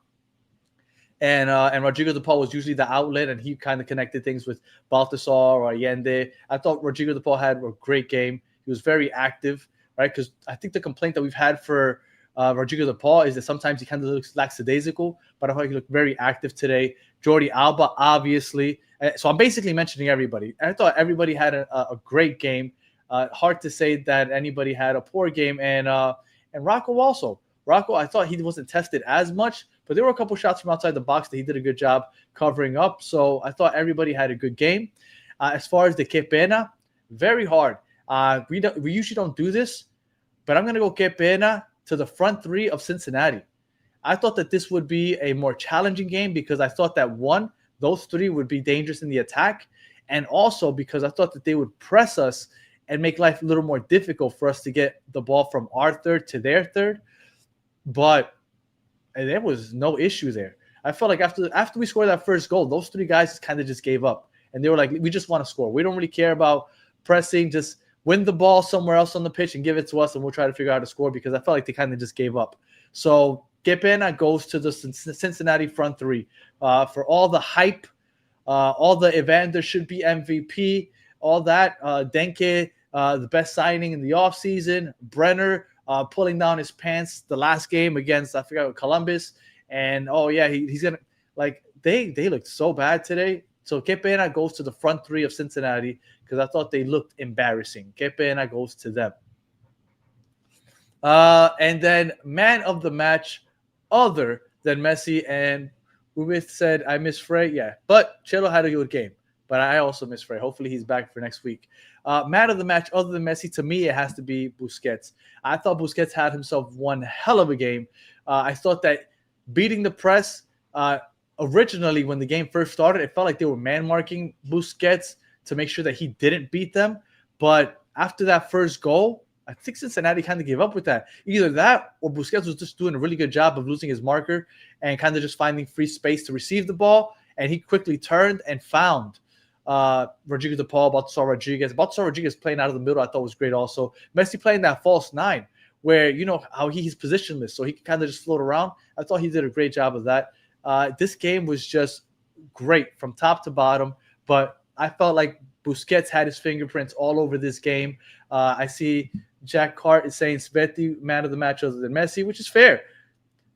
And Rodrigo De Paul was usually the outlet, and he kind of connected things with Baltasar or Allende. I thought Rodrigo De Paul had a great game. He was very active, right? Because I think the complaint that we've had for Rodrigo De Paul is that sometimes he kind of looks lackadaisical, but I thought he looked very active today. Jordi Alba, obviously. So I'm basically mentioning everybody. I thought everybody had a great game. Hard to say that anybody had a poor game. And Rocco also. Rocco, I thought he wasn't tested as much, but there were a couple shots from outside the box that he did a good job covering up. So I thought everybody had a good game. As far as the Que Pena, very hard. We usually don't do this, but I'm going to go Que Pena to the front three of Cincinnati. I thought that this would be a more challenging game because I thought that, one, those three would be dangerous in the attack, and also because I thought that they would press us and make life a little more difficult for us to get the ball from our third to their third. But there was no issue there. I felt like after we scored that first goal, those three guys kind of just gave up. And they were like, we just want to score. We don't really care about pressing. Just win the ball somewhere else on the pitch and give it to us, and we'll try to figure out how to score, because I felt like they kind of just gave up. So Que Pena goes to the Cincinnati front three. For all the hype, all the Evander should be MVP, all that. Denke, the best signing in the offseason. Brenner pulling down his pants the last game against, I forgot, Columbus. And, he's going to, like, they looked so bad today. So Que Pena goes to the front three of Cincinnati because I thought they looked embarrassing. Que Pena goes to them. And then man of the match other than Messi and Rubith said, I miss Frey. Yeah, but Chelo had a good game. But I also miss Frey. Hopefully he's back for next week. Man of the match, other than Messi, to me, it has to be Busquets. I thought Busquets had himself one hell of a game. I thought that beating the press, originally when the game first started, it felt like they were man-marking Busquets to make sure that he didn't beat them. But after that first goal, I think Cincinnati kind of gave up with that. Either that or Busquets was just doing a really good job of losing his marker and kind of just finding free space to receive the ball. And he quickly turned and found Rodrigo de Paul, Baltasar Rodriguez. Baltasar Rodriguez playing out of the middle I thought was great also. Messi playing that false nine where, you know, how he's positionless, so he can kind of just float around. I thought he did a great job of that. This game was just great from top to bottom, but I felt like Busquets had his fingerprints all over this game. I see Jack Cart is saying Sveti, man of the match other than Messi, which is fair.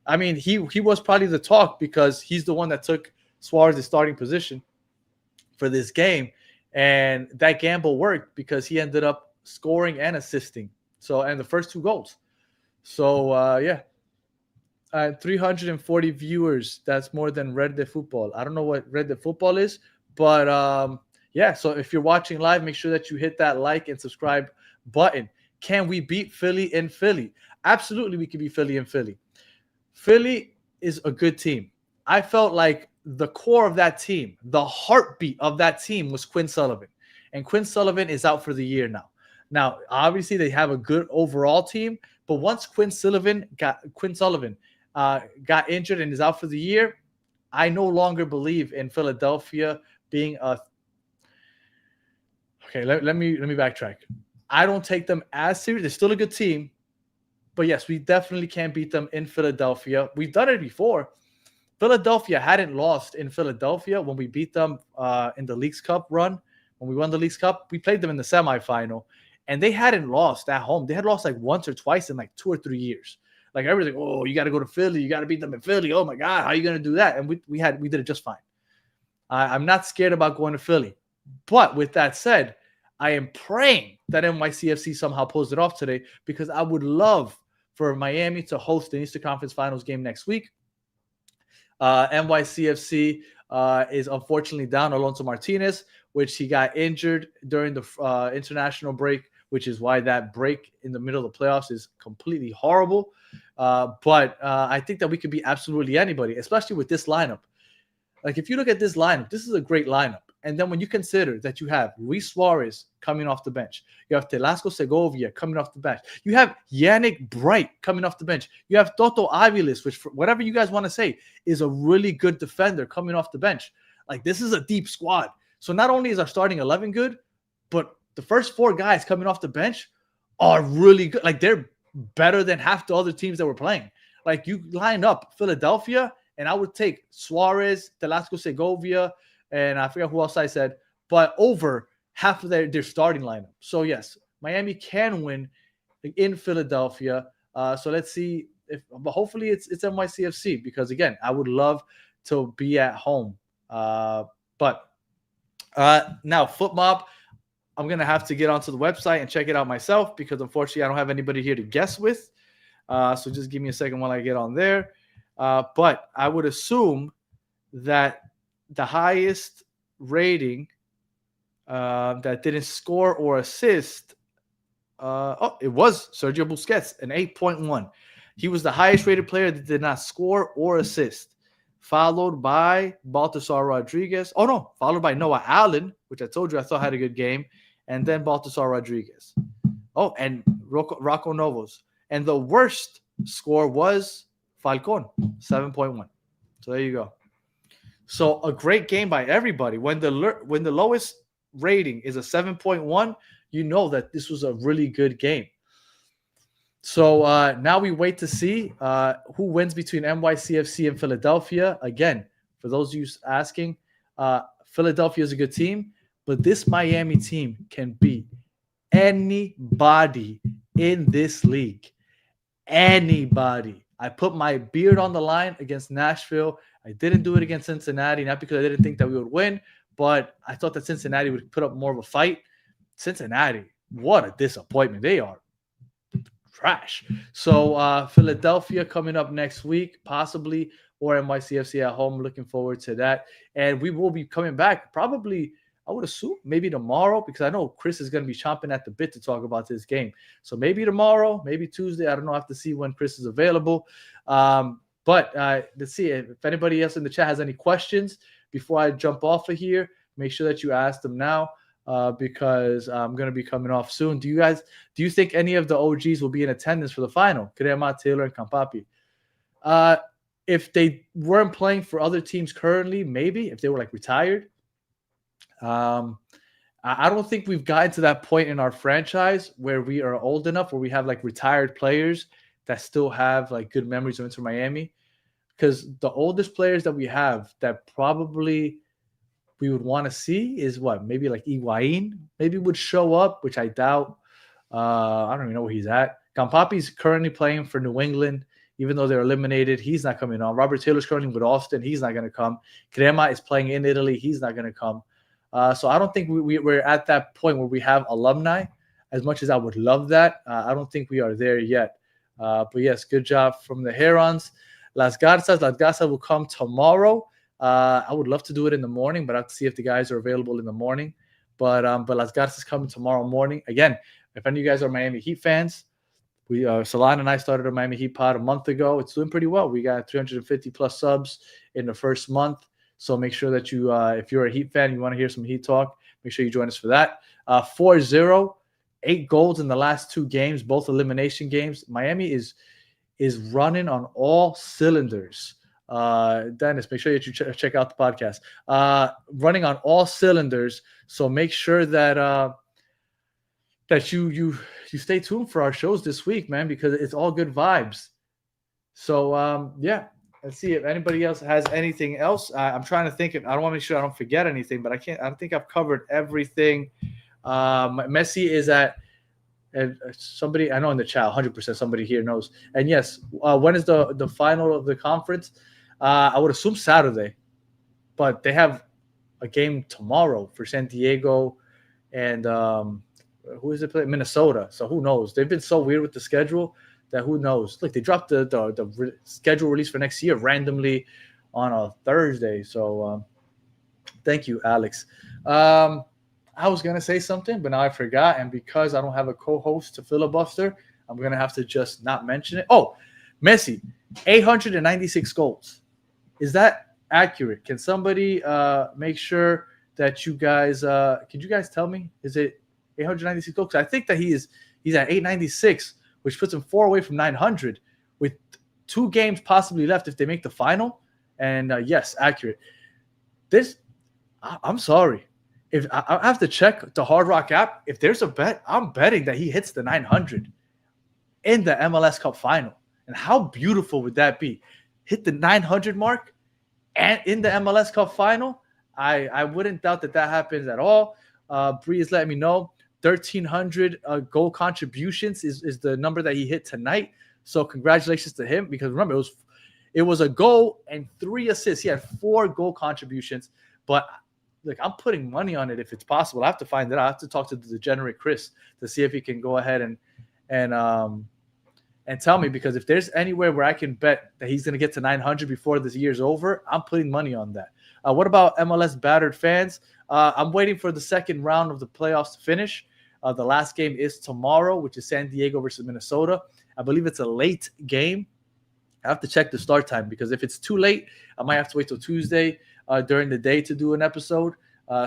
I mean, he was probably the talk because he's the one that took Suarez's starting position for this game. And that gamble worked because he ended up scoring and assisting. So, and the first 2 goals. So, yeah. 340 viewers. That's more than Red de Football. I don't know what Red de Football is, but yeah. So if you're watching live, make sure that you hit that like and subscribe button. Can we beat Philly in Philly? Absolutely, we can beat Philly in Philly. Philly is a good team. I felt like the core of that team, the heartbeat of that team was Quinn Sullivan. And Quinn Sullivan is out for the year now. Now, obviously, they have a good overall team, but once Quinn Sullivan got injured and is out for the year, I no longer believe in Philadelphia being a. Okay, let me backtrack. I don't take them as serious. They're still a good team, but yes, we definitely can't beat them in Philadelphia. We've done it before. Philadelphia hadn't lost in Philadelphia when we beat them in the Leagues Cup run. When we won the Leagues Cup, we played them in the semifinal, and they hadn't lost at home. They had lost like once or twice in like 2 or 3 years. Like everything, oh, you got to go to Philly. You got to beat them in Philly. Oh, my God, how are you going to do that? And we did it just fine. I'm not scared about going to Philly. But with that said, I am praying that NYCFC somehow pulls it off today because I would love for Miami to host the Eastern Conference Finals game next week. NYCFC is unfortunately down Alonso Martinez, which he got injured during the international break, which is why that break in the middle of the playoffs is completely horrible. But I think that we could be absolutely anybody, especially with this lineup. Like, if you look at this lineup, this is a great lineup. And then when you consider that you have Luis Suarez coming off the bench, you have Telasco Segovia coming off the bench, you have Yannick Bright coming off the bench, you have Toto Aviles, which, whatever you guys want to say, is a really good defender coming off the bench. Like, this is a deep squad. So not only is our starting 11 good, but the first 4 guys coming off the bench are really good. Like, they're better than half the other teams that we're playing. Like, you line up Philadelphia, and I would take Suarez, Telasco Segovia, and I forget who else I said, but over half of their starting lineup. So, yes, Miami can win in Philadelphia. So let's see but hopefully it's NYCFC because, again, I would love to be at home. But now, FootMob, I'm going to have to get onto the website and check it out myself because, unfortunately, I don't have anybody here to guess with. So just give me a second while I get on there. But I would assume that the highest rating that didn't score or assist, it was Sergio Busquets, an 8.1. He was the highest rated player that did not score or assist, followed by Baltasar Rodriguez. Oh, no, followed by Noah Allen, which I told you I thought had a good game, and then Baltasar Rodriguez. Oh, and Rocco Novos. And the worst score was Falcon, 7.1. So there you go. So a great game by everybody. When the lowest rating is a 7.1, you know that this was a really good game. So now we wait to see who wins between NYCFC and Philadelphia. Again, for those of you asking, Philadelphia is a good team, but this Miami team can beat anybody in this league. Anybody. I put my beard on the line against Nashville. I didn't do it against Cincinnati, not because I didn't think that we would win, but I thought that Cincinnati would put up more of a fight. Cincinnati, what a disappointment. They are trash. So Philadelphia coming up next week, possibly or NYCFC at home. Looking forward to that. And we will be coming back probably, I would assume, maybe tomorrow, because I know Chris is going to be chomping at the bit to talk about this game. So maybe tomorrow, maybe Tuesday. I don't know. I have to see when Chris is available. But let's see if anybody else in the chat has any questions before I jump off of here. Make sure that you ask them now because I'm going to be coming off soon. Do you think any of the OGs will be in attendance for the final? Crema, Taylor, and Campapi. If they weren't playing for other teams currently, maybe if they were like retired. I don't think we've gotten to that point in our franchise where we are old enough, where we have like retired players that still have like good memories of Inter Miami. Because the oldest players that we have that probably we would want to see is what? Maybe like Higuain maybe would show up, which I doubt. I don't even know where he's at. Campapi's currently playing for New England. Even though they're eliminated, he's not coming on. Robert Taylor's currently with Austin. He's not going to come. Crema is playing in Italy. He's not going to come. So I don't think we're at that point where we have alumni. As much as I would love that, I don't think we are there yet. But yes, good job from the Herons. Las Garzas will come tomorrow. I would love to do it in the morning, but I have to see if the guys are available in the morning. But Las Garzas coming tomorrow morning. Again, if any of you guys are Miami Heat fans, Solana and I started a Miami Heat pod a month ago. It's doing pretty well. We got 350 plus subs in the first month. So make sure that you, if you're a Heat fan, you want to hear some Heat talk, make sure you join us for that. 4-0, 8 goals in the last 2 games, both elimination games. Miami is running on all cylinders. Dennis, make sure that you check out the podcast. Running on all cylinders. So make sure that that you stay tuned for our shows this week, man, because it's all good vibes. So yeah, let's see if anybody else has anything else. I'm trying to think. I don't want to make sure I don't forget anything, but I don't think I've covered everything. Messi is at. And somebody I know in the chat, 100% somebody here knows. And yes, when is the final of the conference? I would assume Saturday, but they have a game tomorrow for San Diego and who is it playing? Minnesota. So who knows? They've been so weird with the schedule that who knows? Look, they dropped the schedule release for next year randomly on a Thursday. So thank you, Alex. I was going to say something, but now I forgot. And because I don't have a co-host to filibuster, I'm going to have to just not mention it. Oh, Messi, 896 goals. Is that accurate? Can somebody make sure that you guys could you guys tell me? Is it 896 goals? I think that he's at 896, which puts him 4 away from 900 with 2 games possibly left if they make the final. And yes, accurate. I'm sorry. If I have to check the Hard Rock app, if there's a bet, I'm betting that he hits the 900 in the MLS Cup final. And how beautiful would that be? Hit the 900 mark and in the MLS Cup final? I wouldn't doubt that happens at all. Bree is letting me know 1,300 goal contributions is the number that he hit tonight. So congratulations to him, because remember, it was a goal and 3 assists. He had 4 goal contributions, but look, I'm putting money on it if it's possible. I have to find it out. I have to talk to the degenerate Chris to see if he can go ahead and tell me, because if there's anywhere where I can bet that he's going to get to 900 before this year's over, I'm putting money on that. What about MLS battered fans? I'm waiting for the second round of the playoffs to finish. The last game is tomorrow, which is San Diego versus Minnesota. I believe it's a late game. I have to check the start time, because if it's too late, I might have to wait till Tuesday during the day to do an episode.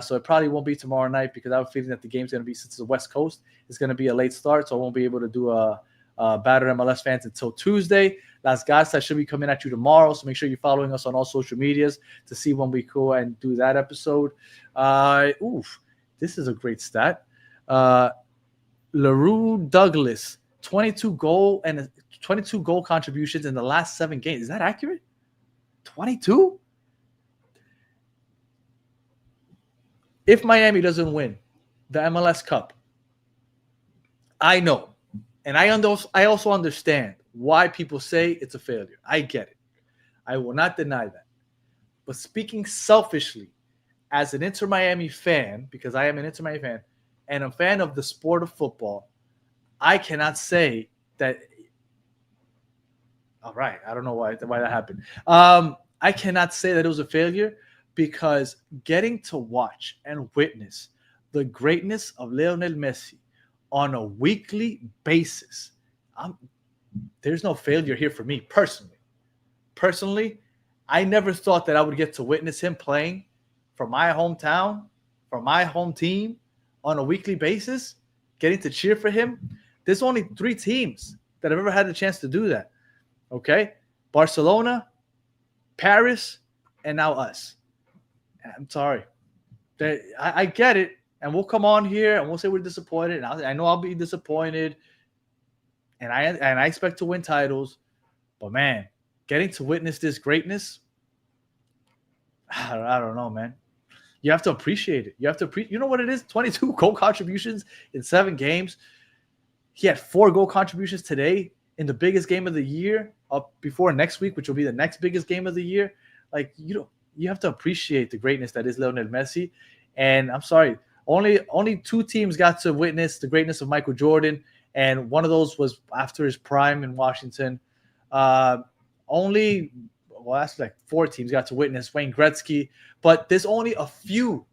So it probably won't be tomorrow night, because I have a feeling that the game's going to be, since it's the West Coast, it's going to be a late start. So I won't be able to do a battered MLS fans until Tuesday. Las Garzas should be coming at you tomorrow. So make sure you're following us on all social medias to see when we go and do that episode. This is a great stat. LaRue Douglas, 22 goal contributions in the last 7 games. Is that accurate? 22? If Miami doesn't win the MLS Cup, I know, and I also understand why people say it's a failure. I get it. I will not deny that. But speaking selfishly, as an Inter Miami fan, because I am an Inter Miami fan, and a fan of the sport of football, I cannot say that. All right, I don't know why that happened. I cannot say that it was a failure because getting to watch and witness the greatness of Lionel Messi on a weekly basis, there's no failure here for me personally. Personally, I never thought that I would get to witness him playing for my hometown, for my home team on a weekly basis, getting to cheer for him. There's only 3 teams that have ever had the chance to do that. Okay? Barcelona, Paris, and now us. I'm sorry. I get it. And we'll come on here and we'll say we're disappointed. And I know I'll be disappointed. And I expect to win titles. But, man, getting to witness this greatness, I don't know, man. You have to appreciate it. You know what it is? 22 goal contributions in 7 games. He had 4 goal contributions today in the biggest game of the year, up before next week, which will be the next biggest game of the year. Like, you have to appreciate the greatness that is Lionel Messi. And I'm sorry, only 2 teams got to witness the greatness of Michael Jordan, and one of those was after his prime in Washington. That's like 4 teams got to witness Wayne Gretzky, but there's only a few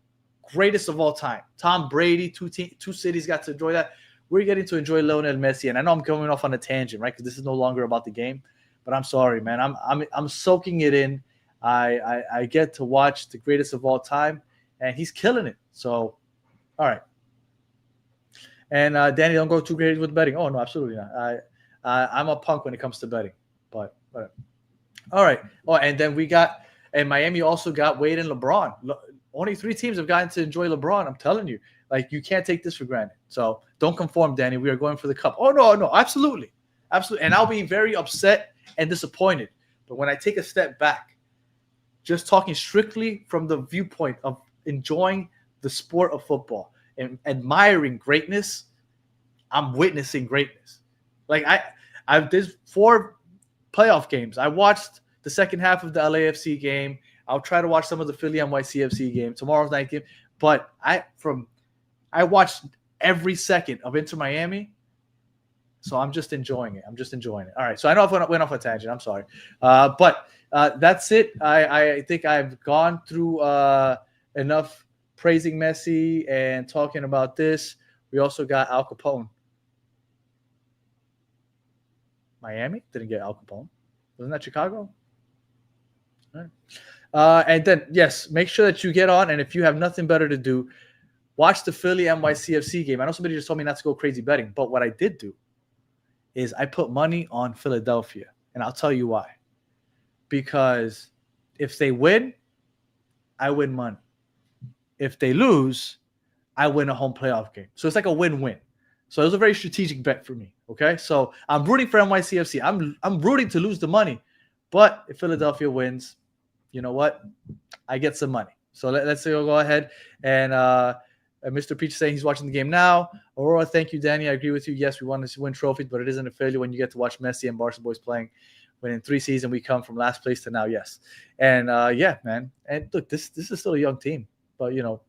greatest of all time. Tom Brady, 2 cities got to enjoy that. We're getting to enjoy Lionel Messi, and I know I'm going off on a tangent, right? Because this is no longer about the game. But I'm sorry, man. I'm soaking it in. I get to watch the greatest of all time, and he's killing it. So, all right. And Danny, don't go too crazy with betting. Oh no, absolutely not. I'm a punk when it comes to betting, but whatever. All right. Oh, and then Miami also got Wade and LeBron. Only 3 teams have gotten to enjoy LeBron. I'm telling you, like, you can't take this for granted. So don't conform, Danny. We are going for the cup. Oh no, absolutely. And I'll be very upset and disappointed. But when I take a step back, just talking strictly from the viewpoint of enjoying the sport of football and admiring greatness, I'm witnessing greatness. Like there's 4 playoff games. I watched the second half of the LAFC game. I'll try to watch some of the Philly NYCFC game, tomorrow's night game. But I watched every second of Inter Miami. So I'm just enjoying it. All right. So I know I went off a tangent. I'm sorry. But that's it. I think I've gone through enough praising Messi and talking about this. We also got Al Capone. Miami didn't get Al Capone. Wasn't that Chicago? All right. And then, yes, make sure that you get on. And if you have nothing better to do, watch the Philly NYCFC game. I know somebody just told me not to go crazy betting, but what I did do is I put money on Philadelphia. And I'll tell you why. Because if they win, I win money. If they lose, I win a home playoff game. So it's like a win-win. So it was a very strategic bet for me. Okay, so I'm rooting for NYCFC. I'm rooting to lose the money, but if Philadelphia wins, you know what? I get some money. So let's go ahead and Mr. Peach saying he's watching the game now. Aurora, thank you, Danny. I agree with you. Yes, we want to win trophies, but it isn't a failure when you get to watch Messi and Barca boys playing. When in 3 seasons we come from last place to now, yes. And yeah, man. And look, this is still a young team, but you know,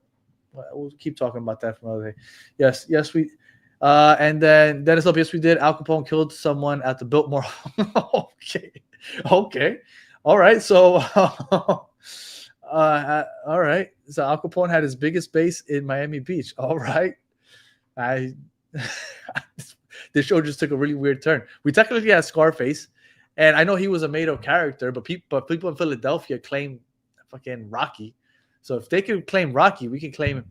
we'll keep talking about that for another day. Yes, we. And then Dennis Lopez, yes, we did. Al Capone killed someone at the Biltmore. Okay. All right. So, all right. So Al Capone had his biggest base in Miami Beach. All right. This show just took a really weird turn. We technically had Scarface, and I know he was a made-up character, but people in Philadelphia claim fucking Rocky. So if they can claim Rocky, we can claim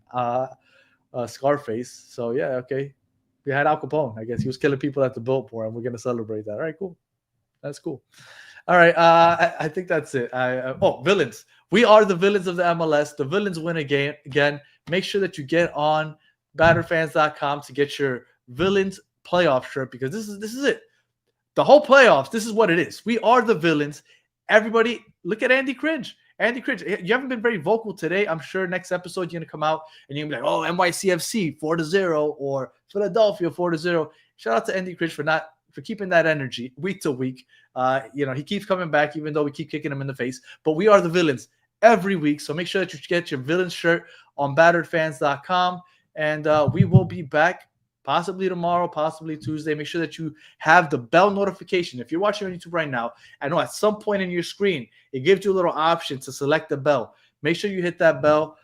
Scarface. So yeah, okay. We had Al Capone. I guess he was killing people at the Biltmore, and we're gonna celebrate that. All right, cool. That's cool. All right, I think that's it. Villains. We are the villains of the MLS. The villains win again. Make sure that you get on batterfans.com to get your villains playoff shirt, because this is it. The whole playoffs. This is what it is. We are the villains. Everybody, look at Andy Cringe. Andy Cringe, you haven't been very vocal today. I'm sure next episode you're going to come out and you're going to be like, oh, NYCFC 4-0 or Philadelphia 4-0. Shout out to Andy Cringe for keeping that energy week to week. He keeps coming back even though we keep kicking him in the face. But we are the villains every week. So make sure that you get your villain shirt on batteredfans.com. And we will be back possibly tomorrow, possibly Tuesday. Make sure that you have the bell notification. If you're watching on YouTube right now, I know at some point in your screen, it gives you a little option to select the bell. Make sure you hit that bell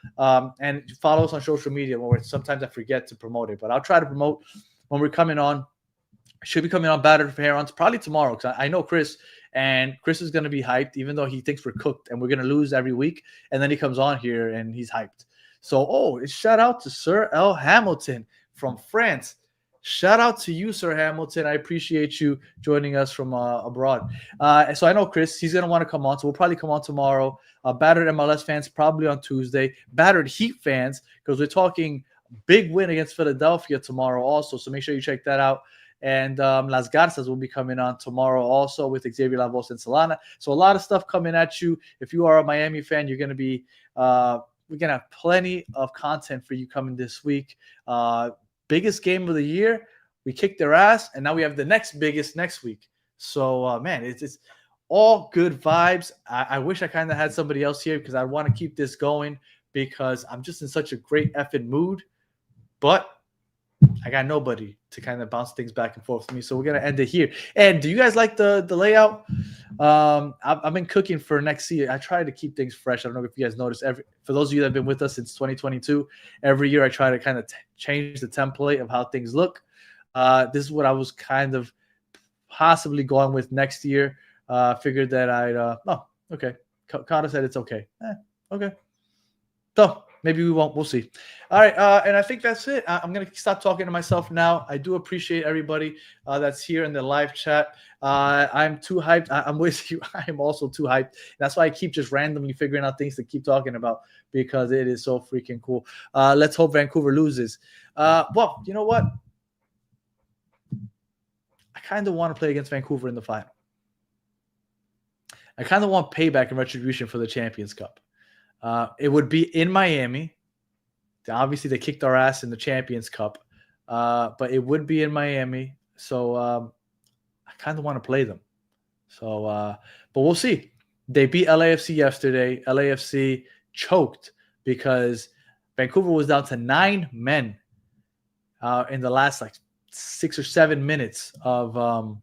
and follow us on social media, where sometimes I forget to promote it. But I'll try to promote when we're coming on. Should be coming on Battered for Herons probably tomorrow, because I know Chris, and Chris is going to be hyped, even though he thinks we're cooked and we're going to lose every week. And then he comes on here and he's hyped. So, shout out to Sir L. Hamilton from France. Shout out to you, Sir Hamilton. I appreciate you joining us from abroad. So I know Chris, he's going to want to come on. So we'll probably come on tomorrow. Battered MLS fans probably on Tuesday. Battered Heat fans, because we're talking big win against Philadelphia tomorrow also. So make sure you check that out. And Las Garzas will be coming on tomorrow also with Xavier Lavos and Solana. So a lot of stuff coming at you. If you are a Miami fan, you're going to be we're going to have plenty of content for you coming this week. Biggest game of the year. We kicked their ass, and now we have the next biggest next week. So, man, it's all good vibes. I wish I kind of had somebody else here, because I want to keep this going, because I'm just in such a great effing mood. But I got nobody to kind of bounce things back and forth with me. So we're going to end it here. And do you guys like the layout? I've been cooking for next year. I try to keep things fresh. I don't know if you guys noticed. For those of you that have been with us since 2022, every year I try to kind of change the template of how things look. This is what I was kind of possibly going with next year. Figured that okay. Carter said it's okay. Okay. So maybe we won't. We'll see. All right. And I think that's it. I'm going to stop talking to myself now. I do appreciate everybody that's here in the live chat. I'm too hyped. I'm with you. I'm also too hyped. That's why I keep just randomly figuring out things to keep talking about, because it is so freaking cool. Let's hope Vancouver loses. Well, you know what? I kind of want to play against Vancouver in the final. I kind of want payback and retribution for the Champions Cup. It would be in Miami. Obviously, they kicked our ass in the Champions Cup, but it would be in Miami. So I kind of want to play them. So, but we'll see. They beat LAFC yesterday. LAFC choked because Vancouver was down to 9 men in the last 6 or 7 minutes of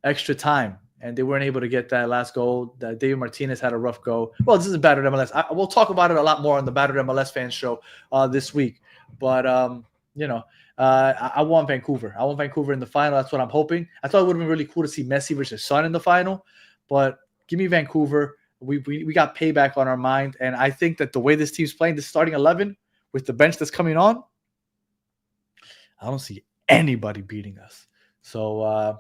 extra time. And they weren't able to get that last goal. David Martinez had a rough go. Well, this is Battered MLS. We'll talk about it a lot more on the Battered MLS Fans show this week. But, I want Vancouver. I want Vancouver in the final. That's what I'm hoping. I thought it would have been really cool to see Messi versus Son in the final. But give me Vancouver. We got payback on our mind. And I think that the way this team's playing, this starting 11, with the bench that's coming on, I don't see anybody beating us. So,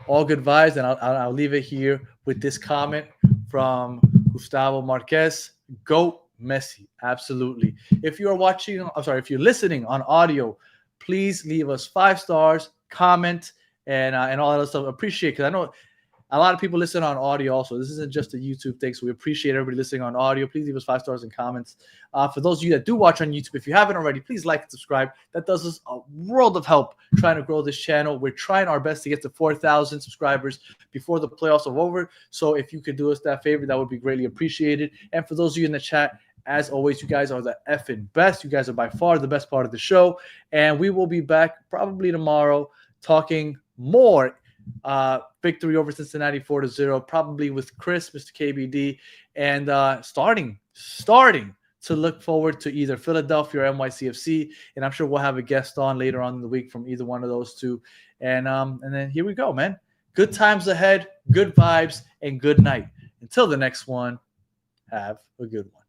all good vibes, and I'll leave it here with this comment from Gustavo Marquez. Go Messi, absolutely. If you're listening on audio, please leave us 5 stars, comment, and all that other stuff. Appreciate it, because I know a lot of people listen on audio also. This isn't just a YouTube thing, so we appreciate everybody listening on audio. Please leave us 5 stars and comments. For those of you that do watch on YouTube, if you haven't already, please like and subscribe. That does us a world of help trying to grow this channel. We're trying our best to get to 4,000 subscribers before the playoffs are over. So if you could do us that favor, that would be greatly appreciated. And for those of you in the chat, as always, you guys are the effing best. You guys are by far the best part of the show. And we will be back probably tomorrow talking more victory over Cincinnati 4-0, probably with Chris, Mr. KBD, and starting to look forward to either Philadelphia or NYCFC. And I'm sure we'll have a guest on later on in the week from either one of those two. And then here we go, man. Good times ahead, good vibes, and good night. Until the next one, have a good one.